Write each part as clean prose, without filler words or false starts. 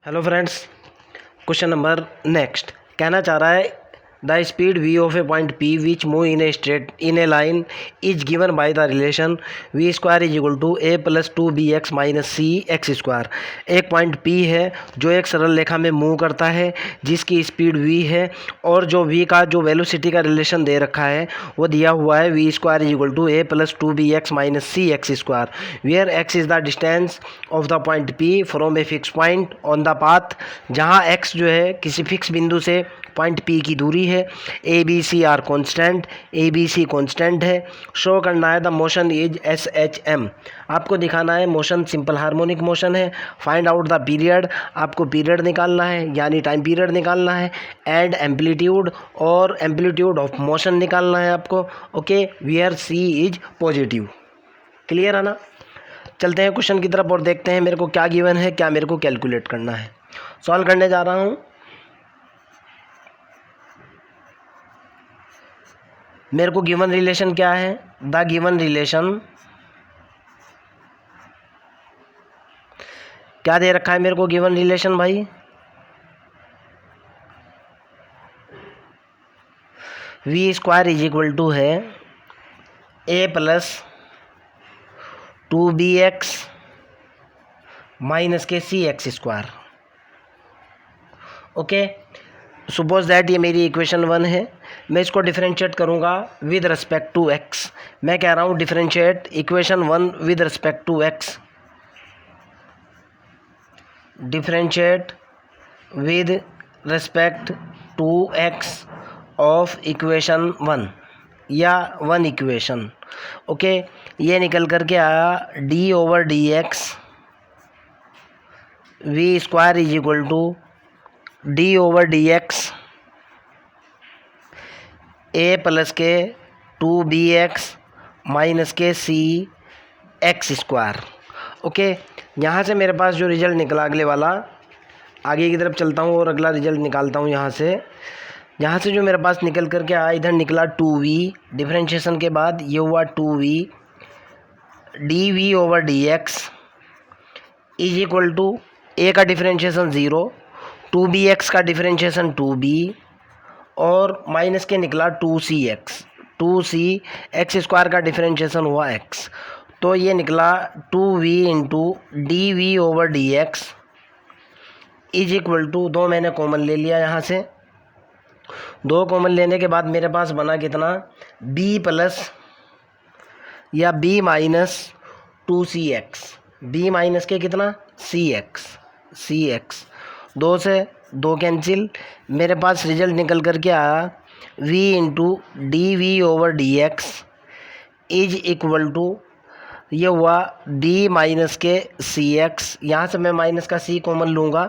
Hello friends, question number next कहना चाह रहा है the speed v of a point p which move in a straight in a line is given by the relation v square is equal to a plus 2bx minus c x square. एक point p है जो एक सरल रेखा में move करता है जिसकी speed v है और जो v का जो वेलोसिटी का रिलेशन दे रखा है वो दिया हुआ है v square is equal to a plus 2bx minus c x square, where x is the distance of the point p from a fix point on the path, जहाँ x जो है किसी फिक्स बिंदु से पॉइंट P की दूरी है। A B C are constant, A B C constant है। शो करना है the motion is S H M, आपको दिखाना है मोशन सिंपल हार्मोनिक मोशन है। फाइंड आउट द पीरियड, आपको पीरियड निकालना है यानी टाइम पीरियड निकालना है। एंड एम्पलीट्यूड, और एम्पलीट्यूड ऑफ मोशन निकालना है आपको। Okay, where C is positive. Clear है ना? चलते हैं क्वेश्चन की तरफ और देखते हैं मेरे को क्या गिवन है, क्या मेरे को कैलकुलेट करना है। सॉल्व करने जा रहा हूँ। मेरे को गिवन रिलेशन क्या है? द गिवन रिलेशन क्या दे रखा है मेरे को? गिवन रिलेशन भाई v square is equal to है a plus 2bx minus k c x square. Okay, suppose that ये मेरी इक्वेशन 1 है। मैं इसको डिफरेंशिएट करूँगा विद रिस्पेक्ट टू x। मैं कह रहा हूँ differentiate equation 1 with respect to x, differentiate with respect to x of equation 1 या 1 इक्वेशन। ओके, ये निकल कर के आया d ओवर डी एक्स वी square is equal to d over d x a plus के 2bx minus k c x square. Okay, यहाँ से मेरे पास जो रिजल्ट निकला अगले वाला, आगे की तरफ चलता हूँ और अगला रिजल्ट निकालता हूँ। यहाँ से जो मेरे पास निकल करके आया, इधर निकला 2v, डिफरेंशिएशन के बाद ये हुआ 2v dv over d x is equal to a का डिफरेंशिएशन 0, 2bx का डिफरेंशिएशन 2b और माइनस के निकला 2c एक्स स्क्वायर का डिफरेंशिएशन हुआ x। तो ये निकला 2v into d v over d x is equal to, दो मैंने कॉमन ले लिया यहाँ से। दो कॉमन लेने के बाद मेरे पास बना कितना? b प्लस या b minus 2cx, b minus के कितना? cx। दो से दो कैंसिल, मेरे पास रिजल्ट निकल कर के आया v into d v over d x is equal to, ये हुआ d minus k c x, यहाँ से मैं माइनस का c कॉमन लूँगा।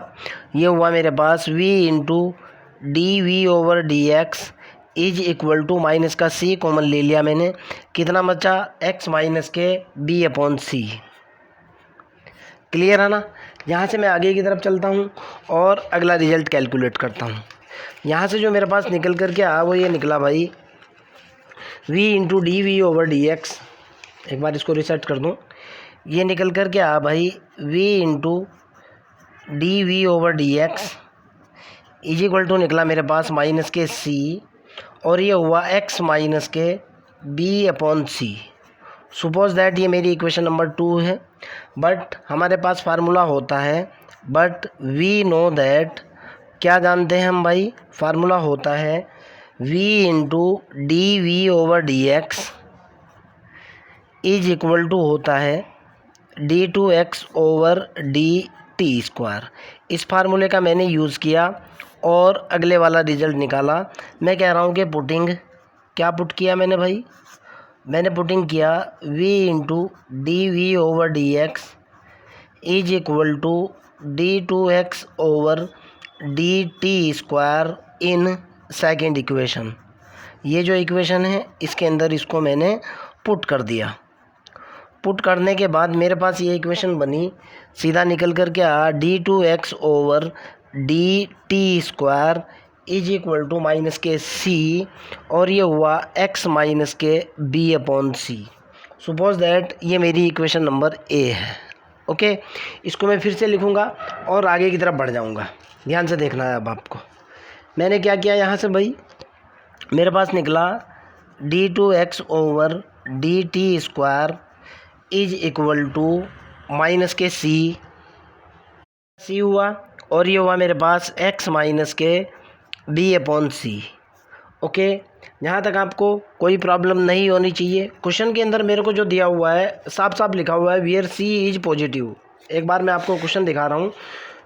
ये हुआ मेरे पास v into d v over d x is equal to, minus का c कॉमन ले लिया मैंने, कितना बचा? x माइनस के b अपॉन सी। क्लियर है ना? यहाँ से मैं आगे की तरफ चलता हूँ और अगला रिजल्ट कैलकुलेट करता हूँ। यहाँ से जो मेरे पास निकल कर के आया वो ये निकला भाई v into d v over d x. एक बार इसको रिसेट कर दूँ। ये निकल कर के आया भाई v into d v over d x is equal to निकला मेरे पास माइनस के c और ये हुआ x माइनस के b upon c. Suppose that ये मेरी इक्वेशन नंबर 2 है। बट हमारे पास फार्मूला होता है, बट वी नो दैट, क्या जानते हैं हम भाई? फार्मूला होता है v into d v over d x is equal to होता है d2x over d t square. इस फार्मूले का मैंने यूज़ किया और अगले वाला रिजल्ट निकाला। मैं कह रहा हूँ कि पुटिंग, क्या पुट किया मैंने भाई? मैंने पुटिंग किया v into d v over d x is equal to d2x over d t square in second equation. ये जो इक्वेशन है इसके अंदर इसको मैंने पुट कर दिया। पुट करने के बाद मेरे पास ये इक्वेशन बनी, सीधा निकल कर के आया d2x over d t square is equal to minus k c और ये हुआ x माइनस के b upon c. Suppose that ये मेरी इक्वेशन नंबर a है। ओके, इसको मैं फिर से लिखूँगा और आगे की तरफ बढ़ जाऊँगा। ध्यान से देखना है अब आपको। मैंने क्या किया यहाँ से भाई, मेरे पास निकला d2x over dt² is equal to minus k c हुआ, और ये हुआ मेरे पास x minus k b/c। Okay, यहाँ तक आपको कोई प्रॉब्लम नहीं होनी चाहिए। क्वेश्चन के अंदर मेरे को जो दिया हुआ है साफ साफ लिखा हुआ है वेयर c इज पॉजिटिव। एक बार मैं आपको क्वेश्चन दिखा रहा हूँ,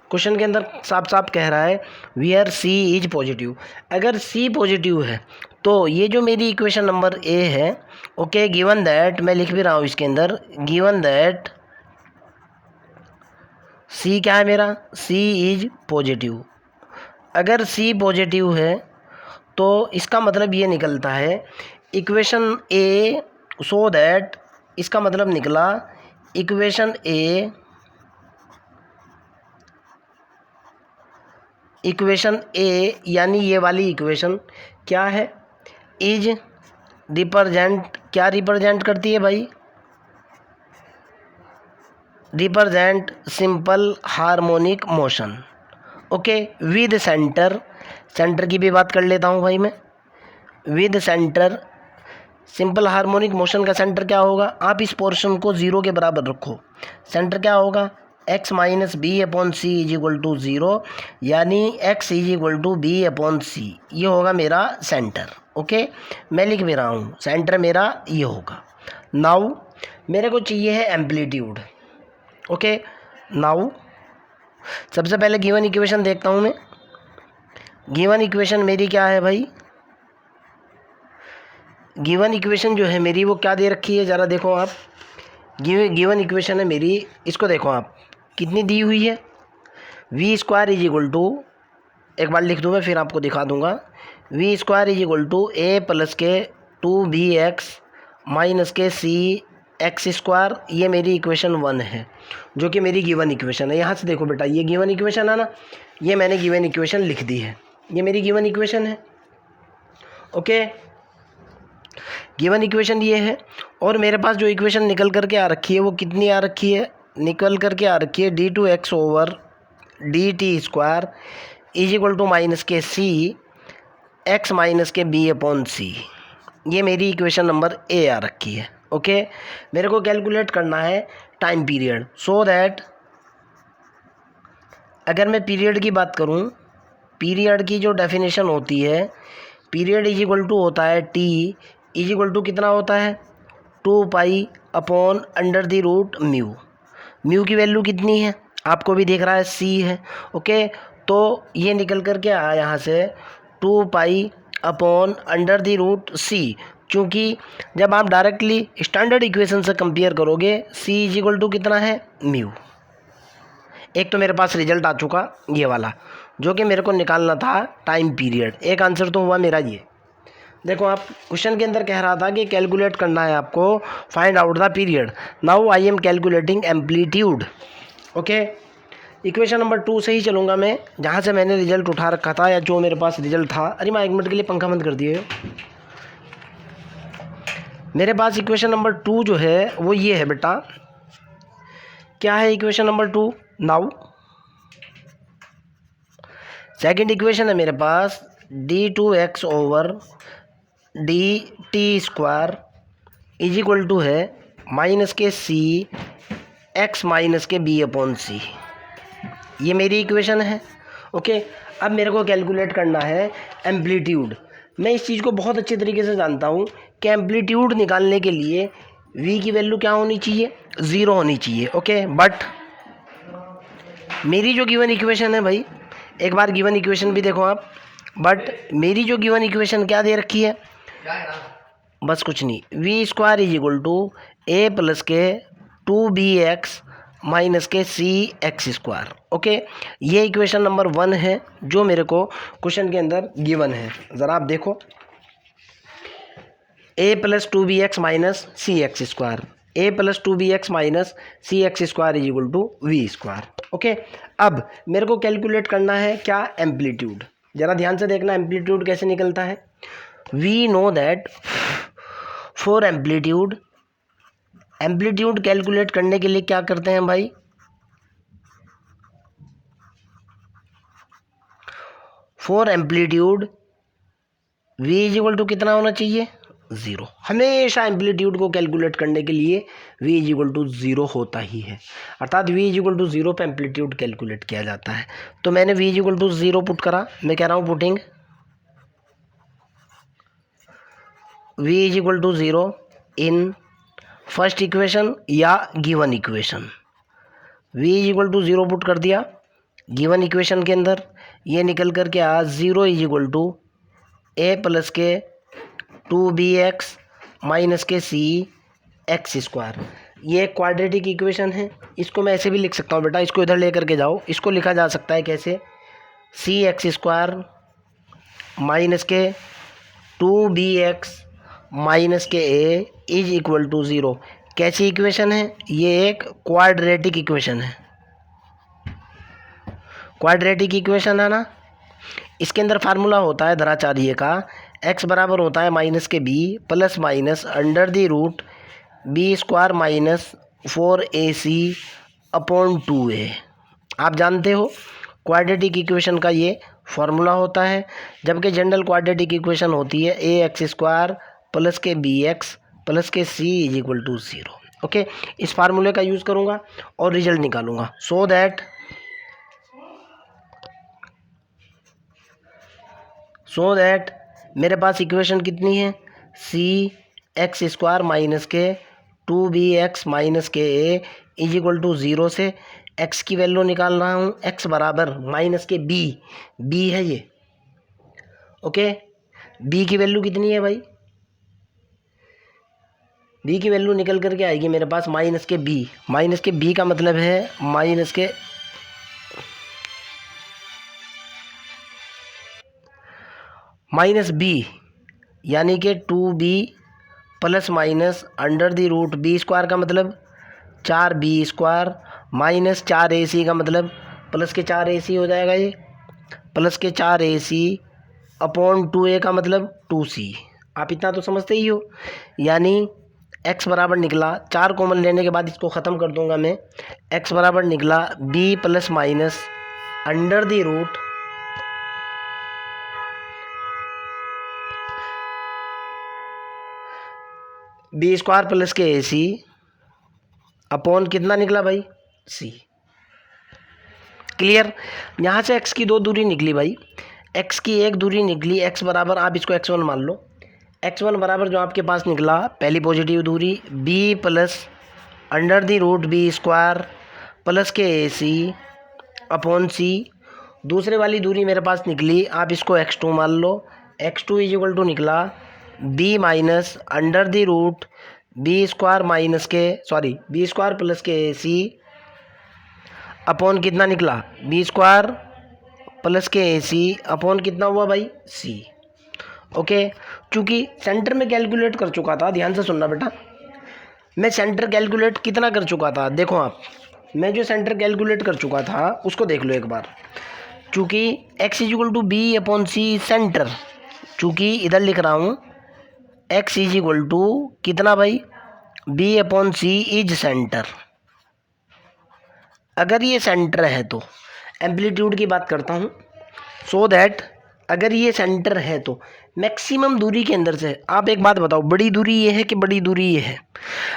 क्वेश्चन के अंदर साफ साफ कह रहा है वेयर c इज पॉजिटिव। अगर c पॉजिटिव है तो ये जो मेरी इक्वेशन नंबर ए है, ओके, गिवन दैट, मैं लिख भी रहा हूँ इसके अंदर, गिवन दैट c क्या है मेरा, c इज पॉजिटिव। अगर c पॉजिटिव है तो इसका मतलब ये निकलता है इक्वेशन ए, सो दैट इसका मतलब निकला इक्वेशन ए यानी ये वाली इक्वेशन क्या है, इज रिप्रेजेंट, क्या रिप्रेजेंट करती है भाई, represent simple harmonic motion. Okay, with centre, centre की भी बात कर लेता हूँ भाई मैं, with centre, simple harmonic motion का सेंटर क्या होगा, आप इस पोर्शन को ज़ीरो के बराबर रखो, सेंटर क्या होगा x minus b/c is equal to zero, यानी x is equal to b/c, ये होगा मेरा सेंटर। ओके, मैं लिख भी रहा हूँ, सेंटर मेरा ये होगा। नाउ मेरे को चाहिए है एम्पलीट्यूड। ओके, नाउ सबसे पहले गिवन इक्वेशन देखता हूँ मैं। गिवन इक्वेशन मेरी क्या है भाई, गिवन इक्वेशन जो है मेरी वो क्या दे रखी है, ज़रा देखो आप। गिवन इक्वेशन है मेरी, इसको देखो आप कितनी दी हुई है, v² इज इक्वल टू, एक बार लिख दूँ मैं फिर आपको दिखा दूँगा, v² is equal to a plus के 2bx माइनस के cx²। ये मेरी इक्वेशन 1 है जो कि मेरी गिवन इक्वेशन है। यहाँ से देखो बेटा, ये गिवन इक्वेशन है ना, ये मैंने गिवन इक्वेशन लिख दी है, ये मेरी गिवन इक्वेशन है। ओके, गिवन इक्वेशन ये है, और मेरे पास जो इक्वेशन निकल करके आ रखी है वो कितनी आ रखी है, निकल करके आ रखी है d2x over dt² is equal to minus k c x minus k b/c। ये मेरी इक्वेशन नंबर ए आ रखी है। ओके, मेरे को कैलकुलेट करना है टाइम पीरियड, सो दैट अगर मैं पीरियड की बात करूं, पीरियड की जो डेफिनेशन होती है, पीरियड इज इक्वल टू होता है t इज इक्वल टू कितना होता है 2π/√μ। म्यू की वैल्यू कितनी है आपको भी दिख रहा है, c है। ओके, तो ये निकल कर के आया यहाँ से 2π/√c, क्योंकि जब आप डायरेक्टली स्टैंडर्ड इक्वेशन से कंपेयर करोगे c इज इक्वल टू कितना है म्यू। एक तो मेरे पास रिजल्ट आ चुका ये वाला, जो कि मेरे को निकालना था टाइम पीरियड। एक आंसर तो हुआ मेरा ये। देखो आप, क्वेश्चन के अंदर कह रहा था कि कैलकुलेट करना है आपको, find out the period. Now I am calculating amplitude. Okay, equation number 2 से ही चलूँगा मैं, जहाँ से मैंने रिजल्ट उठा रखा था या जो मेरे पास रिजल्ट था। अरे मैं 1 मिनट के लिए पंखा बंद कर दिए। मेरे पास इक्वेशन नंबर 2 जो है वो ये है बेटा, क्या है equation number 2। Now second equation है मेरे पास d2x over dt² is equal to है minus k c x minus k b/c। ये मेरी इक्वेशन है। ओके, अब मेरे को कैलकुलेट करना है एम्पलीट्यूड। मैं इस चीज़ को बहुत अच्छे तरीके से जानता हूँ कि एम्पलीट्यूड निकालने के लिए v की वैल्यू क्या होनी चाहिए, 0 होनी चाहिए। ओके, बट मेरी जो गिवन इक्वेशन है भाई, एक बार गिवन इक्वेशन भी देखो आप, बट मेरी जो गिवन इक्वेशन क्या दे रखी है, बस कुछ नहीं, v² is equal to a plus के 2bx माइनस के cx²। ओके, ये इक्वेशन नंबर 1 है जो मेरे को क्वेश्चन के अंदर गिवन है। ज़रा आप देखो, a plus 2bx minus cx², a plus 2bx minus cx² is equal to v²। Okay, अब मेरे को कैलकुलेट करना है क्या, एम्पलीट्यूड। ज़रा ध्यान से देखना एम्पलीट्यूड कैसे निकलता है। We know that for amplitude, amplitude calculate करने के लिए क्या करते हैं भाई, for amplitude v is equal to कितना होना चाहिए, 0। हमेशा एम्पलीट्यूड को कैलकुलेट करने के लिए v इज इक्वल टू 0 होता ही है, अर्थात v इज इक्वल टू 0 पे एम्पलीट्यूड कैलकुलेट किया जाता है। तो मैंने v is equal to 0 put करा, मैं कह रहा हूँ putting v is equal to 0 in first equation या given equation. v is equal to 0 put कर दिया गिवन इक्वेशन के अंदर, ये निकल कर के आ 0 is equal to a plus के 2bx माइनस के c एक्स स्क्वायर। ये क्वाड्रेटिक इक्वेशन है, इसको मैं ऐसे भी लिख सकता हूँ बेटा, इसको इधर लेकर के जाओ। इसको लिखा जा सकता है कैसे, c एक्स स्क्वायर माइनस के 2bx माइनस के a इज इक्वल टू 0। कैसी इक्वेशन है ये, एक क्वाड्रेटिक इक्वेशन है, क्वाड्रेटिक इक्वेशन है ना। इसके अंदर फार्मूला होता है धराचार्य का, x बराबर होता है माइनस के b plus minus under the root b square minus 4ac upon 2a। आप जानते हो क्वाड्रेटिक इक्वेशन का ये फार्मूला होता है, जबकि जनरल क्वाड्रेटिक इक्वेशन होती है a x square plus k b x plus k c is equal to 0। Okay, इस फार्मूले का यूज़ करूँगा और रिजल्ट निकालूंगा। सो दैट मेरे पास इक्वेशन कितनी है, सी एक्स स्क्वायर माइनस के 2bx माइनस के a इज इक्वल टू 0 से x की वैल्यू निकाल रहा हूँ, x बराबर माइनस के b है ये। ओके, b की वैल्यू कितनी है भाई, b की वैल्यू निकल करके आएगी मेरे पास माइनस के b का मतलब है माइनस b यानी कि 2b plus minus under the root b square का मतलब 4b स्क्वायर माइनस 4ac का मतलब प्लस के 4ac हो जाएगा, ये प्लस के 4ac अपॉन 2a का मतलब 2c। आप इतना तो समझते ही हो, यानी x बराबर निकला, 4 कॉमन लेने के बाद इसको ख़त्म कर दूंगा मैं, x बराबर निकला b plus minus under the root b square plus k ac upon कितना निकला भाई, c। क्लियर। यहाँ से x की 2 दूरी निकली भाई, x की 1 दूरी निकली, x बराबर आप इसको x1 मान लो, x1 बराबर जो आपके पास निकला पहली पॉजिटिव दूरी b plus under the root b square plus k ac upon c। दूसरे वाली दूरी मेरे पास निकली, आप इसको x2 मान लो, x2 इज इक्वल टू निकला b minus under the root b square plus k ac upon कितना निकला, b square plus k ac upon कितना हुआ भाई, c। ओके, चूँकि सेंटर में कैलकुलेट कर चुका था, ध्यान से सुनना बेटा, मैं सेंटर कैलकुलेट कितना कर चुका था, देखो आप, मैं जो सेंटर कैलकुलेट कर चुका था उसको देख लो एक बार। चूँकि x is equal to b upon c centre, चूँकि इधर लिख रहा हूँ x इज इक्वल टू कितना भाई, b upon c is centre. अगर ये सेंटर है तो एम्पलीट्यूड की बात करता हूँ, सो दैट अगर ये सेंटर है तो मैक्सिमम दूरी के अंदर से, आप एक बात बताओ, बड़ी दूरी ये है कि बड़ी दूरी ये है।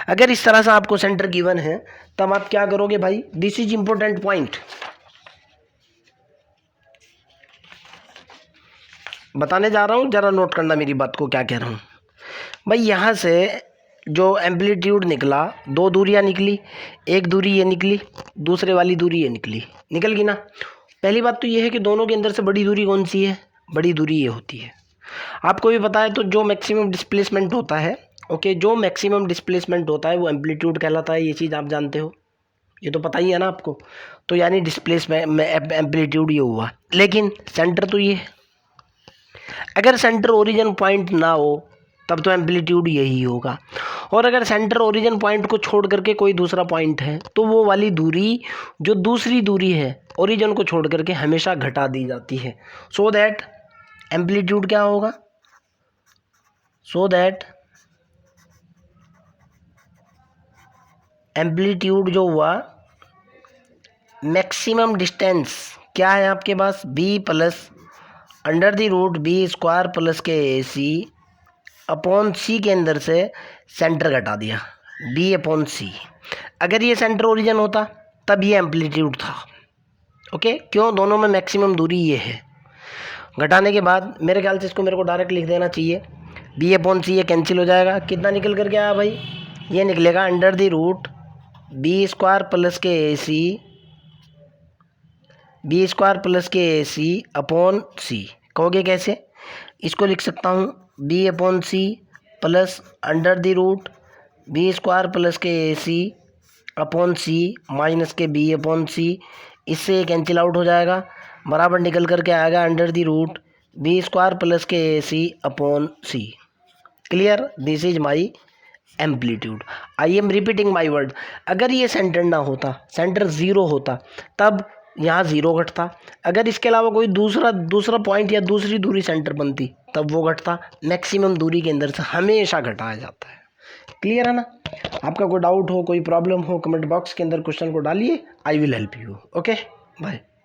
अगर इस तरह से आपको सेंटर गिवन है तब आप क्या करोगे भाई, दिस इज इंपॉर्टेंट पॉइंट, बताने जा रहा हूँ, जरा नोट करना मेरी बात को क्या कह रहा हूँ भाई। यहाँ से जो एम्पलीट्यूड निकला, 2 दूरियाँ निकली, एक दूरी ये निकली, दूसरे वाली दूरी ये निकल गई ना। पहली बात तो ये है कि दोनों के अंदर से बड़ी दूरी कौन सी है, बड़ी दूरी ये होती है। आपको भी पता है तो जो मैक्सिमम डिस्प्लेसमेंट होता है, ओके, जो मैक्सिमम डिस्प्लेसमेंट होता है वो एम्पलीट्यूड कहलाता है, ये चीज़ आप जानते हो, ये तो पता ही है ना आपको। तो यानी डिस्प्लेसमेंट एम्पलीट्यूड ये हुआ, लेकिन सेंटर तो ये है। अगर सेंटर ओरिजिन पॉइंट ना हो तब तो एम्पलीट्यूड यही होगा, और अगर सेंटर ओरिजिन पॉइंट को छोड़ करके कोई दूसरा पॉइंट है तो वो वाली दूरी, जो दूसरी दूरी है ओरिजिन को छोड़ करके, हमेशा घटा दी जाती है। सो दैट एम्पलीट्यूड क्या होगा, सो दैट एम्पलीट्यूड जो हुआ, मैक्सिमम डिस्टेंस क्या है आपके पास, b plus under the root b square plus k a c upon सी के अंदर से सेंटर घटा दिया बी अपॉन सी। अगर ये सेंटर ओरिजिन होता तब ये एम्पलीट्यूड था। ओके, क्यों? दोनों में मैक्सिमम दूरी ये है। घटाने के बाद मेरे ख्याल से इसको मेरे को डायरेक्ट लिख देना चाहिए, बी अपॉन सी ये कैंसिल हो जाएगा। कितना निकल कर के आया भाई? ये निकलेगा under the root b square plus k a c, b square plus k a c upon सी। कहोगे कैसे? इसको लिख सकता हूँ b upon c plus under the root b square plus k a c upon c minus k b upon c. इससे cancel out हो जाएगा, बराबर निकल करके आएगा under the root b square plus k a c upon c. Clear? This is my amplitude. I am repeating my word. अगर ये centre ना होता, सेंटर ज़ीरो होता, तब यहाँ ज़ीरो घटता। अगर इसके अलावा कोई दूसरा पॉइंट या दूसरी दूरी सेंटर बनती तब वो घटता। मैक्सिमम दूरी के अंदर से हमेशा घटाया जाता है। क्लियर है ना? आपका कोई डाउट हो, कोई प्रॉब्लम हो, कमेंट बॉक्स के अंदर क्वेश्चन को डालिए, I will help you. Okay, bye.